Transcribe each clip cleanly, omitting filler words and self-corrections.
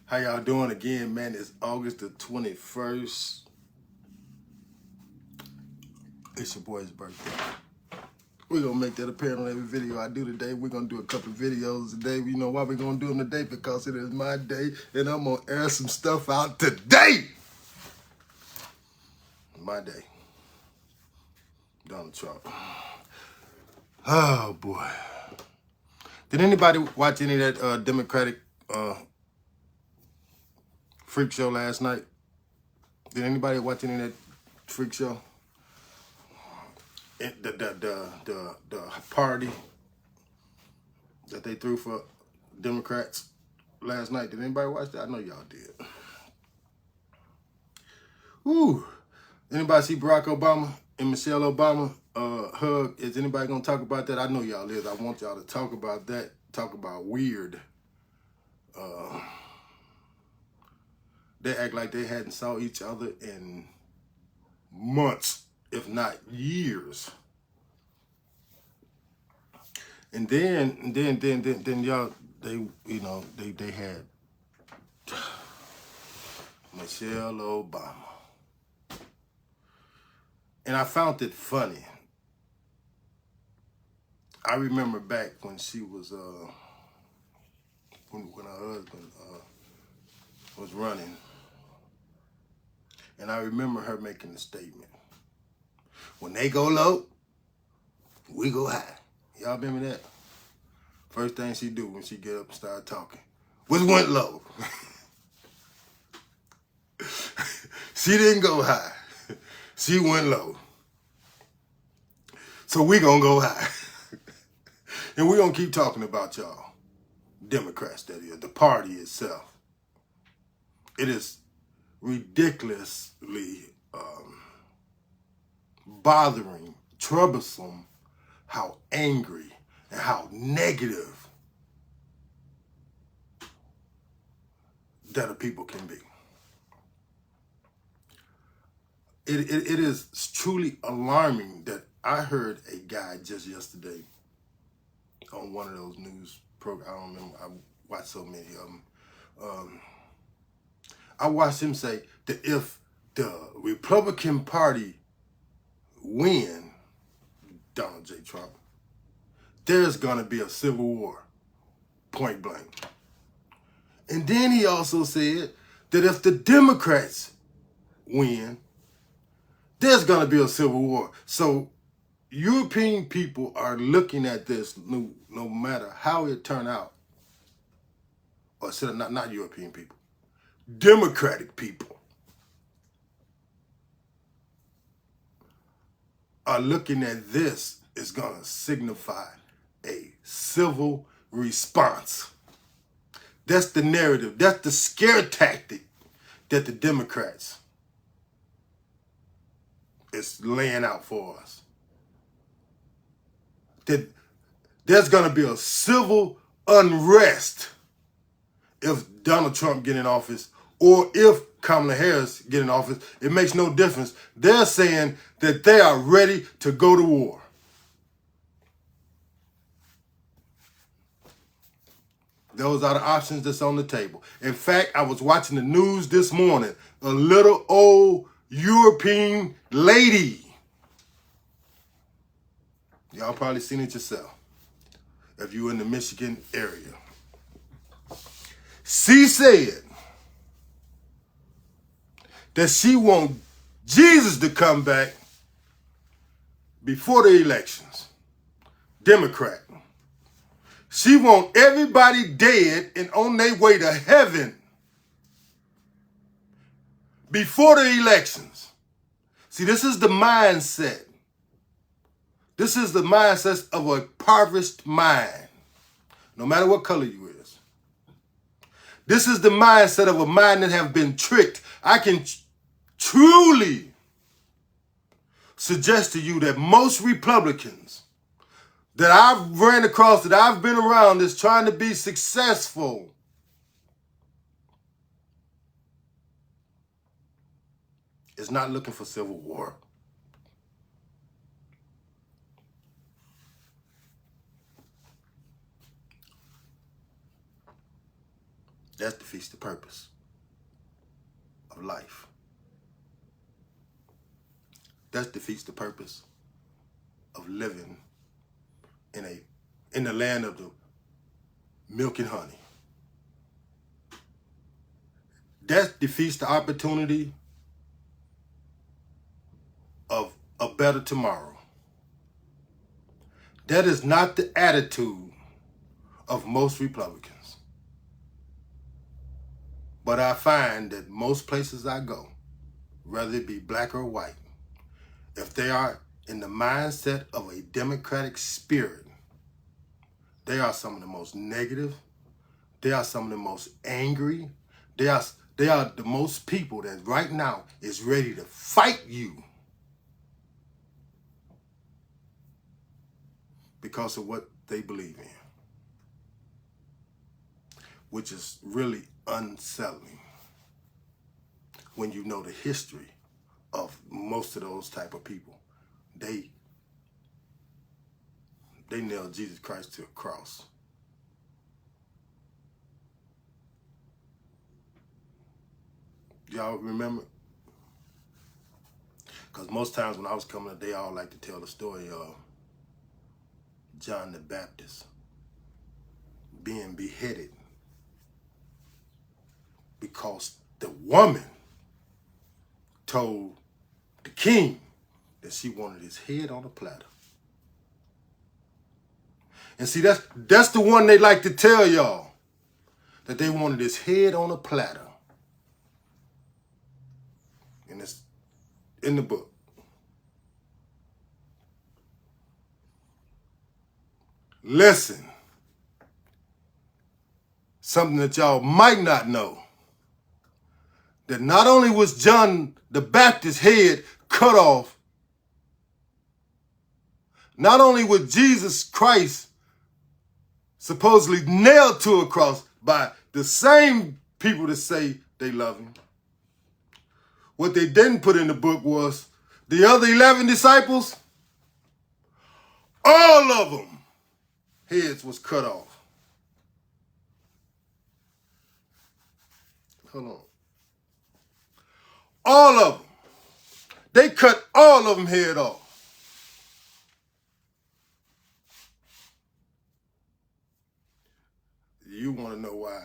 How y'all doing again, man? It's August the 21st. It's your boy's birthday. We're going to make that apparent on every video I do today. We're going to do a couple of videos today. You know why we're going to do them today? Because it is my day, and I'm going to air some stuff out today. My day. Donald Trump. Oh, boy. Did anybody watch any of that Democratic freak show last night? Did anybody watch any of that freak show? The party that they threw for Democrats last night. Did anybody watch that? I know y'all did. Woo! Anybody see Barack Obama and Michelle Obama hug? Is anybody gonna talk about that? I know y'all is. I want y'all to talk about that. Talk about weird. They act like they hadn't saw each other in months, if not years. And then y'all, they had Michelle Obama. And I found it funny. I remember back when she was, when her husband was running. And I remember her making a statement. When they go low, we go high. Y'all remember that? First thing she do when she get up and start talking. We went low. She didn't go high. She went low. So we gonna go high. And we gonna keep talking about y'all. Democrats, that is, the party itself. It is ridiculously bothering, troublesome, how angry and how negative that a people can be. It is truly alarming that I heard a guy just yesterday on one of those news programs. I don't remember. I watched so many of them. I watched him say that if the Republican Party win Donald J. Trump, there's going to be a civil war, point blank. And then he also said that if the Democrats win, there's going to be a civil war. So European people are looking at this no matter how it turn out. Or not European people. Democratic people are looking at this as going to signify a civil response. That's the narrative. That's the scare tactic that the Democrats is laying out for us. That there's going to be a civil unrest if Donald Trump get in office or if Kamala Harris get in office. It makes no difference. They're saying that they are ready to go to war. Those are the options that's on the table. In fact, I was watching the news this morning. A little old European lady. Y'all probably seen it yourself if you're in the Michigan area. She said that she wants Jesus to come back before the elections. Democrat. She wants everybody dead and on their way to heaven before the elections. See, this is the mindset. This is the mindset of a impoverished mind, no matter what color you is. This is the mindset of a mind that have been tricked. I can truly suggest to you that most Republicans that I've ran across, that I've been around, that's trying to be successful, is not looking for civil war. That defeats the purpose of life. That defeats the purpose of living in the land of the milk and honey. That defeats the opportunity of a better tomorrow. That is not the attitude of most Republicans. But I find that most places I go, whether it be black or white, if they are in the mindset of a democratic spirit, they are some of the most negative. They are some of the most angry. They are the most people that right now is ready to fight you because of what they believe in, which is really unsettling when you know the history of most of those type of people. They nailed Jesus Christ to a cross. Y'all remember? Because most times when I was coming up, they all like to tell the story of John the Baptist being beheaded because the woman told the king that she wanted his head on a platter. And see, that's the one they like to tell y'all, that they wanted his head on a platter. And it's in the book. Listen, something that y'all might not know, that not only was John the Baptist's head cut off, not only was Jesus Christ supposedly nailed to a cross by the same people that say they love him. What they didn't put in the book was the other 11 disciples, all of them, heads was cut off. Hold on. All of them. They cut all of them head off. You want to know why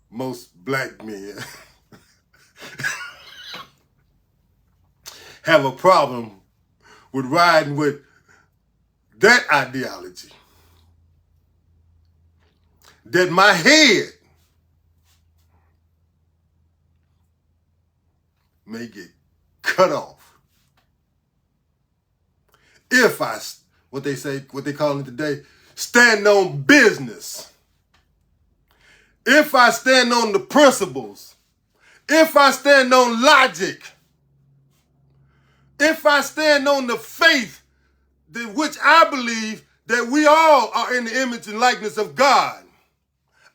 most black men have a problem with riding with that ideology? That my head may get cut off if I, what they call it today, stand on business. If I stand on the principles, if I stand on logic, if I stand on the faith, which I believe that we all are in the image and likeness of God.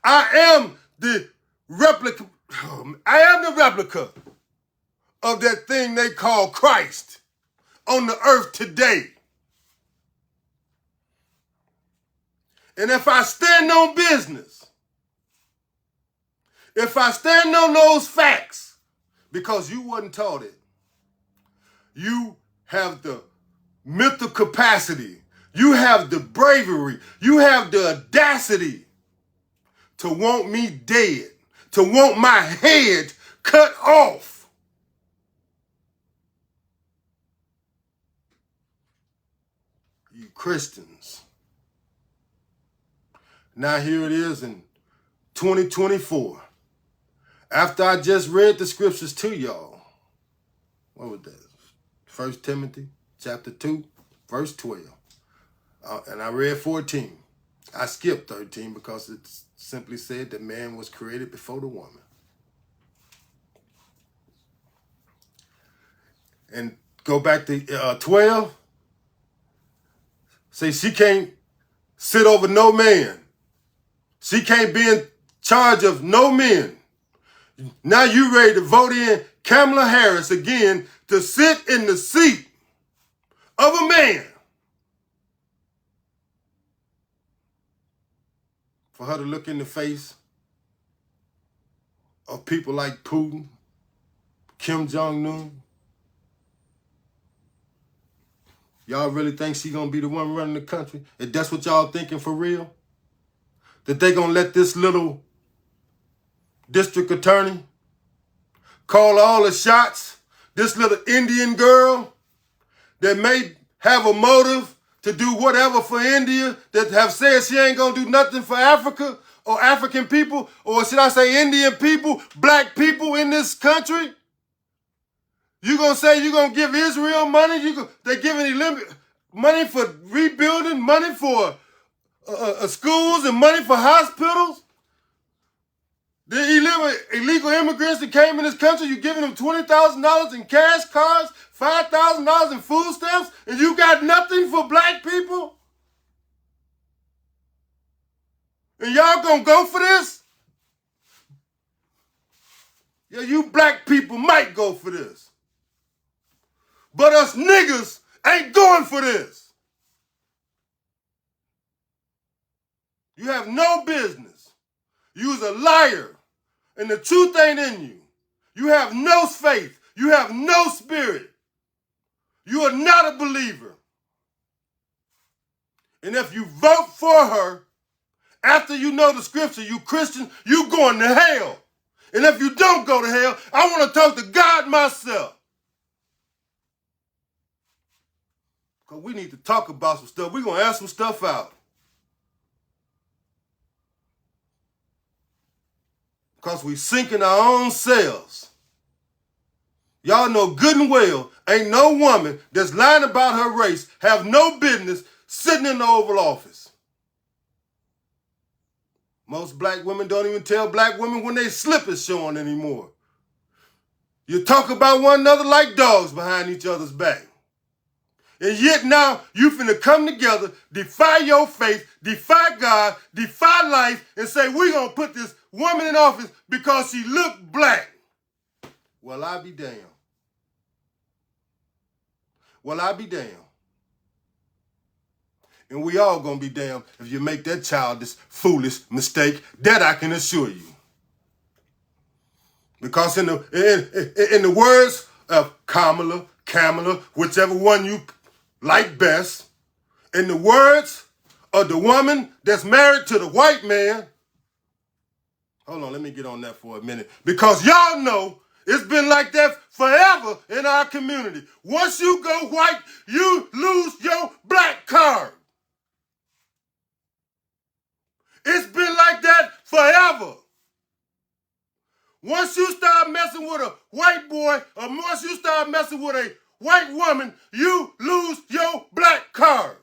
I am the replica of that thing they call Christ on the earth today. And if I stand on business, if I stand on those facts, because you wasn't taught it, you have the mental capacity, you have the bravery, you have the audacity to want me dead, to want my head cut off. You Christians. Now here it is in 2024. After I just read the scriptures to y'all, what was that? 1 Timothy chapter 2, verse 12. And I read 14. I skipped 13 because it simply said that man was created before the woman. And go back to 12. Say she can't sit over no man. She can't be in charge of no men. Now you ready to vote in Kamala Harris again to sit in the seat of a man. For her to look in the face of people like Putin, Kim Jong-un? Y'all really think she gonna be the one running the country? If that's what y'all thinking for real? That they gonna let this little district attorney call all the shots? This little Indian girl that may have a motive to do whatever for India, that have said she ain't gonna do nothing for Africa or African people, or should I say Indian people, black people in this country? You gonna say you gonna give Israel money? They giving money for rebuilding, money for schools and money for hospitals? The illegal immigrants that came in this country, you giving them $20,000 in cash cards, $5,000 in food stamps, and you got nothing for black people? And y'all gonna go for this? Yeah, you black people might go for this. But us niggas ain't going for this. You have no business. You's a liar. And the truth ain't in you. You have no faith. You have no spirit. You are not a believer. And if you vote for her, after you know the scripture, you Christian, you going to hell. And if you don't go to hell, I want to talk to God myself. Because we need to talk about some stuff. We're going to ask some stuff out. Because we sinking our own selves. Y'all know good and well, ain't no woman that's lying about her race have no business sitting in the Oval Office. Most black women don't even tell black women when they slip is showing anymore. You talk about one another like dogs behind each other's back. And yet now you finna come together, defy your faith, defy God, defy life, and say we're gonna put this woman in office because she looked black. Well, I be damned. Well, I be damned. And we all gonna be damned if you make that childish, foolish mistake. That I can assure you. Because in the words of Kamala, whichever one you like best, in the words of the woman that's married to the white man, hold on, let me get on that for a minute. Because y'all know it's been like that forever in our community. Once you go white, you lose your black card. It's been like that forever. Once you start messing with a white boy, or once you start messing with a white woman, you lose your black card.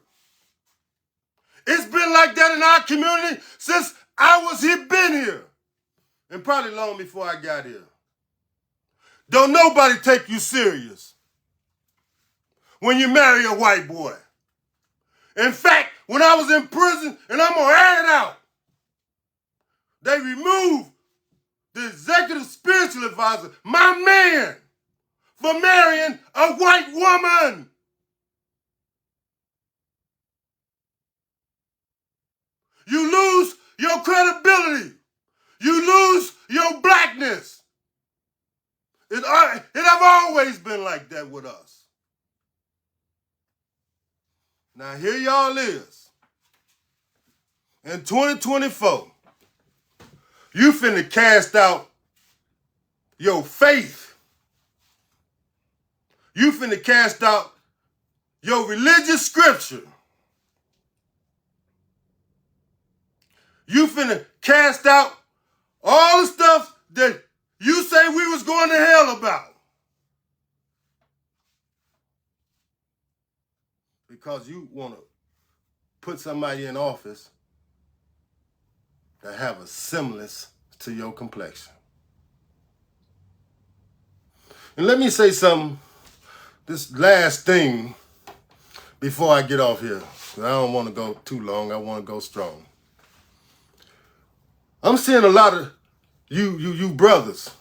It's been like that in our community since been here. And probably long before I got here. Don't nobody take you serious when you marry a white boy. In fact, when I was in prison, and I'm gonna air it out, they removed the executive spiritual advisor, my man, for marrying a white woman. You lose your credibility. You lose your blackness. It have always been like that with us. Now here y'all is. In 2024, you finna cast out your faith. You finna cast out your religious scripture. You finna cast out all the stuff that you say we was going to hell about. Because you want to put somebody in office that have a semblance to your complexion. And let me say something, this last thing, before I get off here. I don't want to go too long. I want to go strong. I'm seeing a lot of you brothers.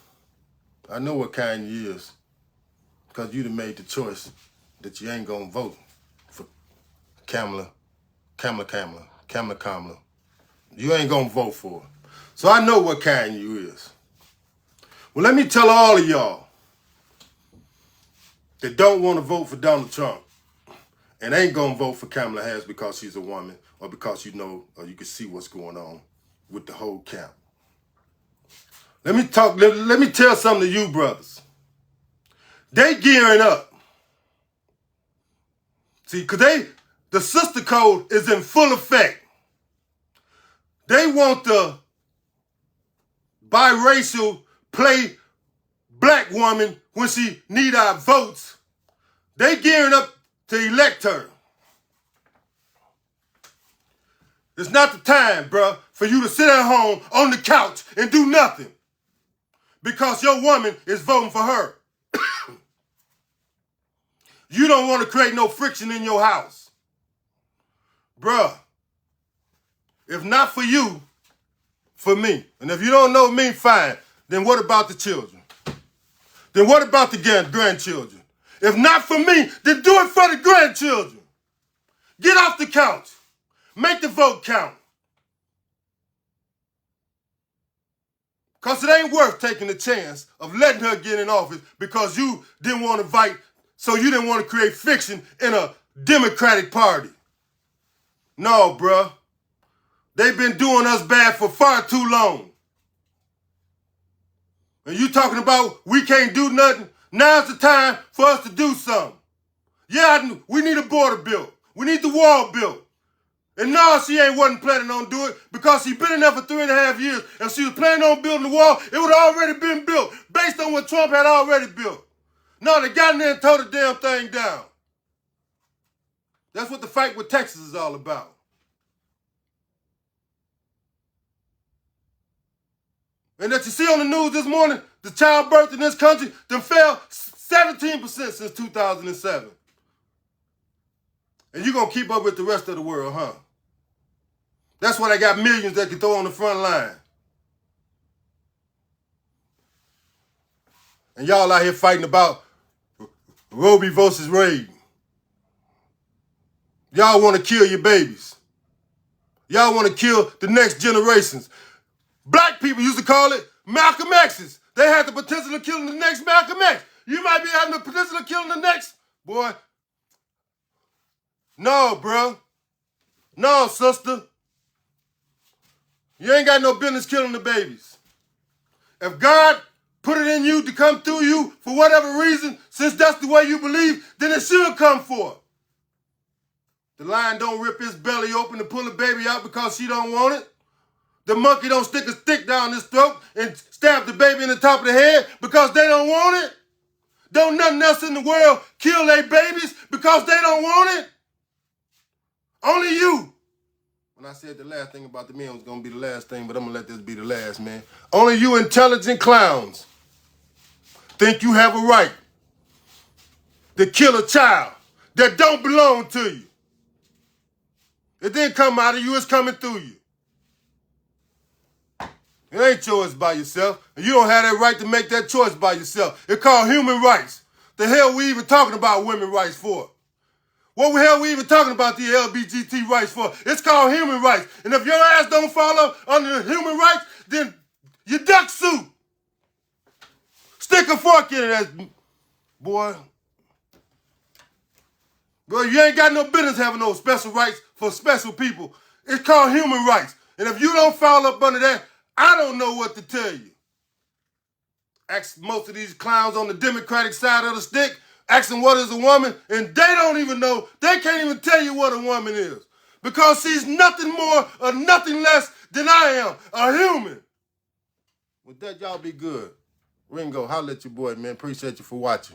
I know what kind you is, because you done made the choice that you ain't gonna vote for Kamala. You ain't gonna vote for her. So I know what kind you is. Well, let me tell all of y'all that don't want to vote for Donald Trump and ain't going to vote for Kamala Harris because she's a woman or because you know or you can see what's going on with the whole camp. Let me tell something to you brothers. They gearing up. See, because the sister code is in full effect. They want the biracial play black woman when she need our votes. They gearing up to elect her. It's not the time, bruh, for you to sit at home on the couch and do nothing because your woman is voting for her. You don't want to create no friction in your house. Bruh, if not for you, for me. And if you don't know me, fine. Then what about the children? Then what about the grandchildren? If not for me, then do it for the grandchildren. Get off the couch. Make the vote count. Because it ain't worth taking the chance of letting her get in office because you didn't want to fight, so you didn't want to create fiction in a Democratic Party. No, bruh. They've been doing us bad for far too long. And you talking about we can't do nothing? Now's the time for us to do something. Yeah, we need a border built. We need the wall built. And no, she wasn't planning on doing it because she's been in there for 3.5 years. If she was planning on building the wall, it would have already been built based on what Trump had already built. No, they got in there and tore the damn thing down. That's what the fight with Texas is all about. And that you see on the news this morning, the childbirth in this country done fell 17% since 2007. And you're going to keep up with the rest of the world, huh? That's why they got millions that can throw on the front line. And y'all out here fighting about Roe v. Wade. Y'all want to kill your babies. Y'all want to kill the next generations. Black people used to call it Malcolm X's. They had the potential of killing the next Malcolm X. You might be having the potential of killing the next. Boy. No, bro. No, sister. You ain't got no business killing the babies. If God put it in you to come through you for whatever reason, since that's the way you believe, then it should come forth. The lion don't rip his belly open to pull a baby out because she don't want it. The monkey don't stick a stick down his throat and stab the baby in the top of the head because they don't want it. Don't nothing else in the world kill their babies because they don't want it. Only you. When I said the last thing about the men was going to be the last thing, but I'm going to let this be the last, man. Only you intelligent clowns think you have a right to kill a child that don't belong to you. It didn't come out of you, it's coming through you. It ain't yours by yourself, and you don't have that right to make that choice by yourself. It's called human rights. The hell we even talking about women's rights for? What the hell we even talking about the LGBT rights for? It's called human rights. And if your ass don't follow under the human rights, then you duck soup. Stick a fork in it, boy. Boy, you ain't got no business having no special rights for special people. It's called human rights. And if you don't fall up under that, I don't know what to tell you. Ask most of these clowns on the Democratic side of the stick, ask them what is a woman, and they don't even know. They can't even tell you what a woman is because she's nothing more or nothing less than I am, a human. With that, y'all be good. Ringo, holla at your boy, man. Appreciate you for watching.